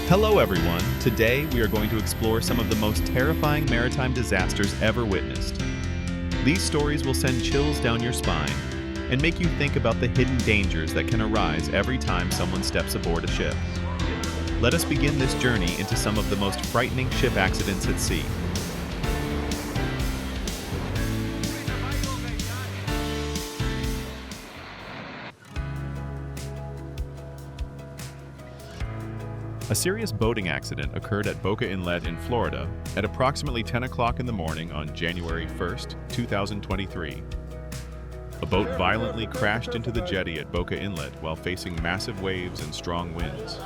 Hello everyone, today we are going to explore some of the most terrifying maritime disasters ever witnessed. These stories will send chills down your spine and make you think about the hidden dangers that can arise every time someone steps aboard a ship. Let us begin this journey into some of the most frightening ship accidents at sea. A serious boating accident occurred at Boca Inlet in Florida at approximately 10 o'clock in the morning on January 1st, 2023. A boat violently crashed into the jetty at Boca Inlet while facing massive waves and strong winds.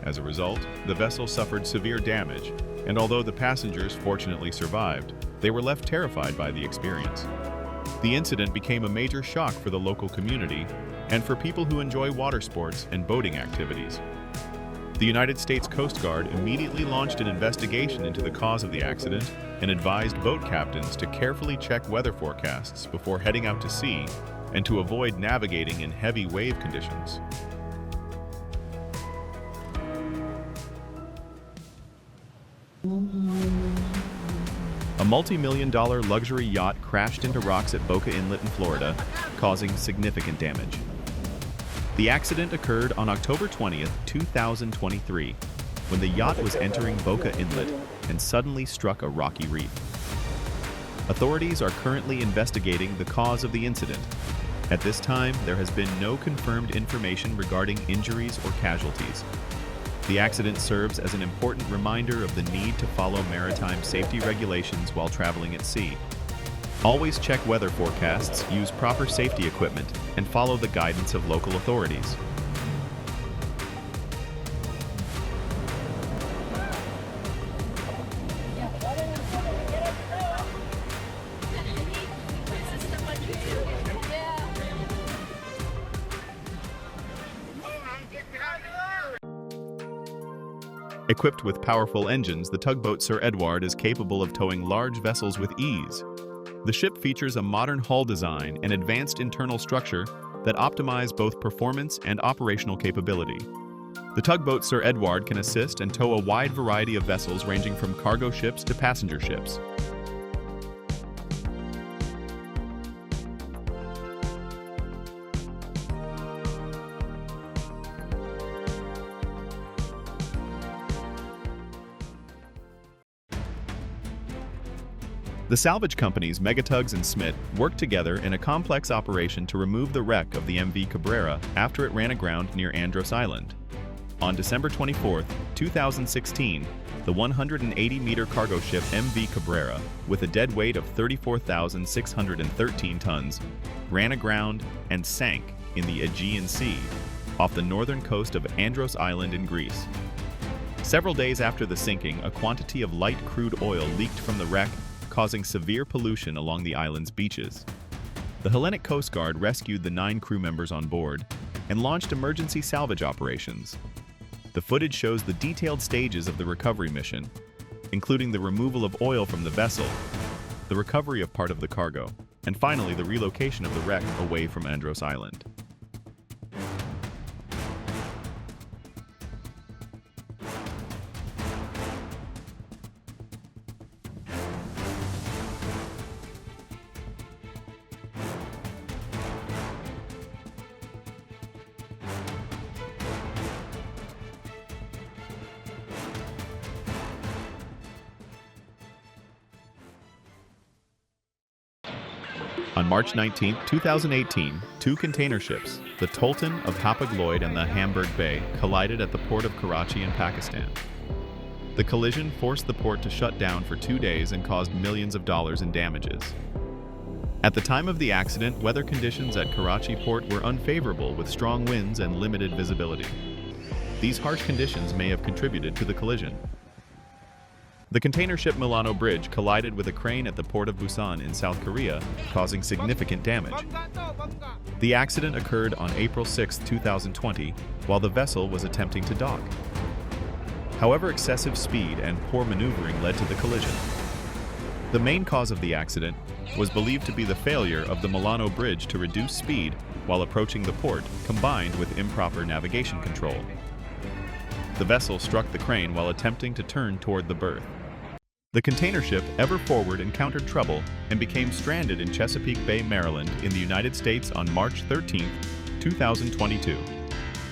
As a result, the vessel suffered severe damage, and although the passengers fortunately survived, they were left terrified by the experience. The incident became a major shock for the local community and for people who enjoy water sports and boating activities. The United States Coast Guard immediately launched an investigation into the cause of the accident and advised boat captains to carefully check weather forecasts before heading out to sea and to avoid navigating in heavy wave conditions. A multi-million-dollar luxury yacht crashed into rocks at Boca Inlet in Florida, causing significant damage. The accident occurred on October 20th, 2023, when the yacht was entering Boca Inlet and suddenly struck a rocky reef. Authorities are currently investigating the cause of the incident. At this time, there has been no confirmed information regarding injuries or casualties. The accident serves as an important reminder of the need to follow maritime safety regulations while traveling at sea. Always check weather forecasts, use proper safety equipment, and follow the guidance of local authorities. Equipped with powerful engines, the tugboat Sir Edward is capable of towing large vessels with ease. The ship features a modern hull design and advanced internal structure that optimize both performance and operational capability. The tugboat Sir Edward can assist and tow a wide variety of vessels ranging from cargo ships to passenger ships. The salvage companies Megatugs and Smith worked together in a complex operation to remove the wreck of the MV Cabrera after it ran aground near Andros Island. On December 24, 2016, the 180-meter cargo ship MV Cabrera, with a dead weight of 34,613 tons, ran aground and sank in the Aegean Sea off the northern coast of Andros Island in Greece. Several days after the sinking, a quantity of light crude oil leaked from the wreck, causing severe pollution along the island's beaches. The Hellenic Coast Guard rescued the 9 crew members on board and launched emergency salvage operations. The footage shows the detailed stages of the recovery mission, including the removal of oil from the vessel, the recovery of part of the cargo, and finally the relocation of the wreck away from Andros Island. On March 19, 2018, 2 container ships, the Tolton of Hapag-Lloyd and the Hamburg Bay, collided at the port of Karachi in Pakistan. The collision forced the port to shut down for 2 days and caused millions of dollars in damages. At the time of the accident, weather conditions at Karachi port were unfavorable with strong winds and limited visibility. These harsh conditions may have contributed to the collision. The container ship Milano Bridge collided with a crane at the port of Busan in South Korea, causing significant damage. The accident occurred on April 6, 2020, while the vessel was attempting to dock. However, excessive speed and poor maneuvering led to the collision. The main cause of the accident was believed to be the failure of the Milano Bridge to reduce speed while approaching the port, combined with improper navigation control. The vessel struck the crane while attempting to turn toward the berth. The container ship Ever Forward encountered trouble and became stranded in Chesapeake Bay, Maryland, in the United States on March 13, 2022.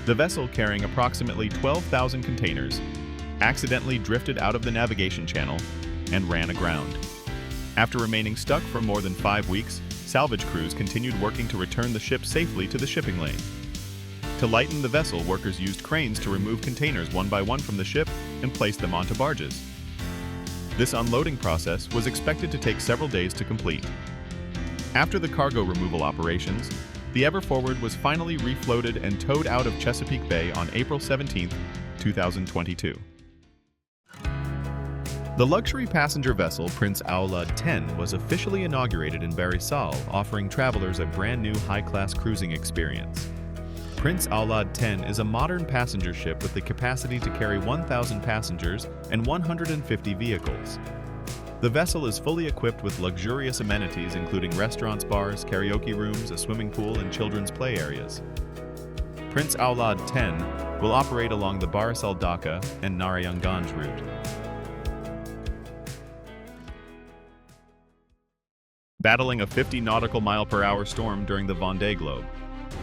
The vessel, carrying approximately 12,000 containers, accidentally drifted out of the navigation channel and ran aground. After remaining stuck for more than 5 weeks, salvage crews continued working to return the ship safely to the shipping lane. To lighten the vessel, workers used cranes to remove containers one by one from the ship and place them onto barges. This unloading process was expected to take several days to complete. After the cargo removal operations, the Ever Forward was finally refloated and towed out of Chesapeake Bay on April 17, 2022. The luxury passenger vessel Prince Haulover Inlet was officially inaugurated in Barisal, offering travelers a brand new high-class cruising experience. Prince Haulover Inlet is a modern passenger ship with the capacity to carry 1,000 passengers and 150 vehicles. The vessel is fully equipped with luxurious amenities including restaurants, bars, karaoke rooms, a swimming pool, and children's play areas. Prince Haulover Inlet will operate along the Barisal-Dhaka and Narayanganj route. Battling a 50 nautical mile per hour storm during the Vendée Globe,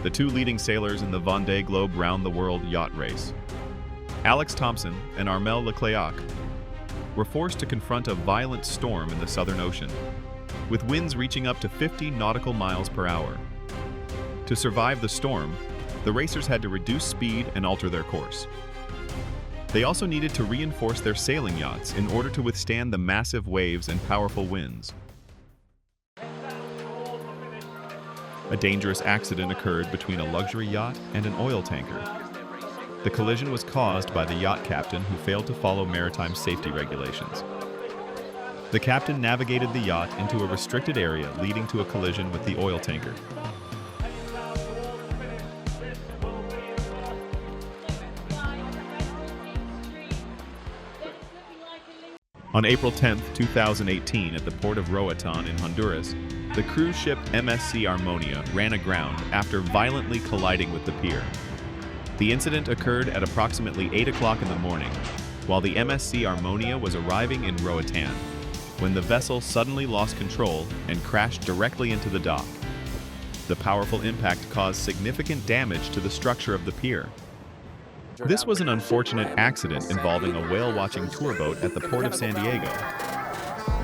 the two leading sailors in the Vendée Globe round-the-world yacht race, Alex Thompson and Armel Leclerc, were forced to confront a violent storm in the Southern Ocean, with winds reaching up to 50 nautical miles per hour. To survive the storm, the racers had to reduce speed and alter their course. They also needed to reinforce their sailing yachts in order to withstand the massive waves and powerful winds. A dangerous accident occurred between a luxury yacht and an oil tanker. The collision was caused by the yacht captain who failed to follow maritime safety regulations. The captain navigated the yacht into a restricted area, leading to a collision with the oil tanker. On April 10, 2018, at the port of Roatan in Honduras, the cruise ship MSC Harmonia ran aground after violently colliding with the pier. The incident occurred at approximately 8 o'clock in the morning, while the MSC Harmonia was arriving in Roatan, when the vessel suddenly lost control and crashed directly into the dock. The powerful impact caused significant damage to the structure of the pier. This was an unfortunate accident involving a whale-watching tour boat at the port of San Diego.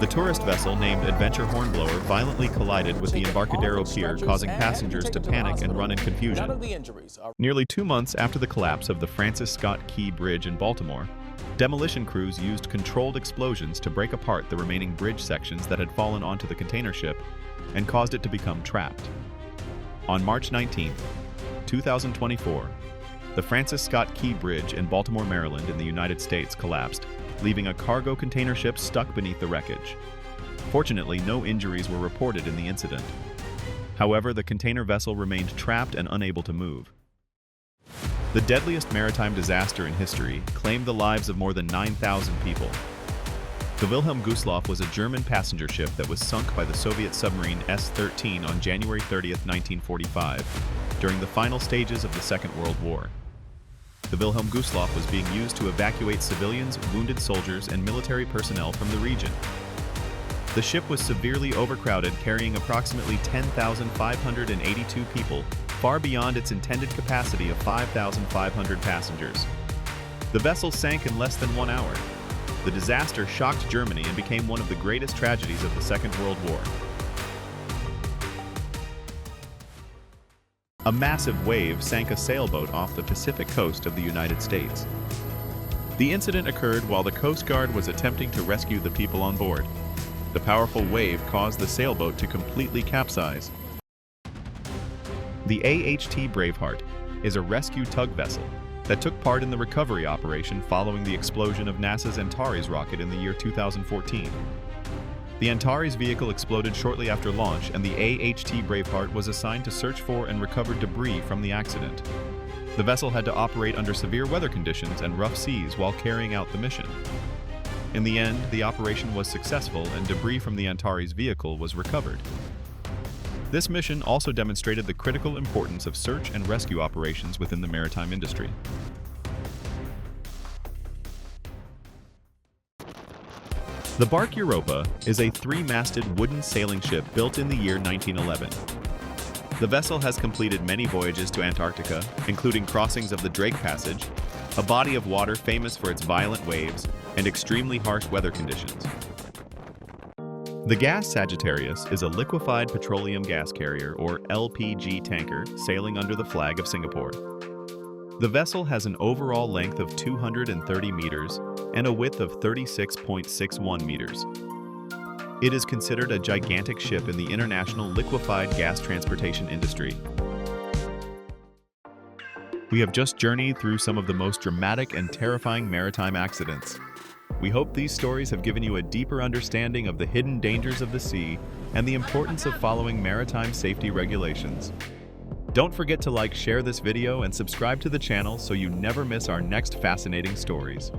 The tourist vessel named Adventure Hornblower violently collided with the Embarcadero Pier, causing passengers to panic and run in confusion. Nearly 2 months after the collapse of the Francis Scott Key Bridge in Baltimore, demolition crews used controlled explosions to break apart the remaining bridge sections that had fallen onto the container ship and caused it to become trapped. On March 19, 2024, the Francis Scott Key Bridge in Baltimore, Maryland in the United States collapsed, leaving a cargo container ship stuck beneath the wreckage. Fortunately, no injuries were reported in the incident. However, the container vessel remained trapped and unable to move. The deadliest maritime disaster in history claimed the lives of more than 9,000 people. The Wilhelm Gustloff was a German passenger ship that was sunk by the Soviet submarine S-13 on January 30, 1945, during the final stages of the Second World War. The Wilhelm Gustloff was being used to evacuate civilians, wounded soldiers, and military personnel from the region. The ship was severely overcrowded, carrying approximately 10,582 people, far beyond its intended capacity of 5,500 passengers. The vessel sank in less than 1 hour. The disaster shocked Germany and became one of the greatest tragedies of the Second World War. A massive wave sank a sailboat off the Pacific coast of the United States. The incident occurred while the Coast Guard was attempting to rescue the people on board. The powerful wave caused the sailboat to completely capsize. The AHT Braveheart is a rescue tug vessel that took part in the recovery operation following the explosion of NASA's Antares rocket in the year 2014. The Antares vehicle exploded shortly after launch, and the AHT Braveheart was assigned to search for and recover debris from the accident. The vessel had to operate under severe weather conditions and rough seas while carrying out the mission. In the end, the operation was successful and debris from the Antares vehicle was recovered. This mission also demonstrated the critical importance of search and rescue operations within the maritime industry. The bark Europa is a three-masted wooden sailing ship built in the year 1911. The vessel has completed many voyages to Antarctica, including crossings of the Drake Passage, a body of water famous for its violent waves and extremely harsh weather conditions. The gas Sagittarius is a liquefied petroleum gas carrier, or LPG tanker, sailing under the flag of Singapore. The vessel has an overall length of 230 meters and a width of 36.61 meters. It is considered a gigantic ship in the international liquefied gas transportation industry. We have just journeyed through some of the most dramatic and terrifying maritime accidents. We hope these stories have given you a deeper understanding of the hidden dangers of the sea and the importance of following maritime safety regulations. Don't forget to like, share this video, and subscribe to the channel so you never miss our next fascinating stories.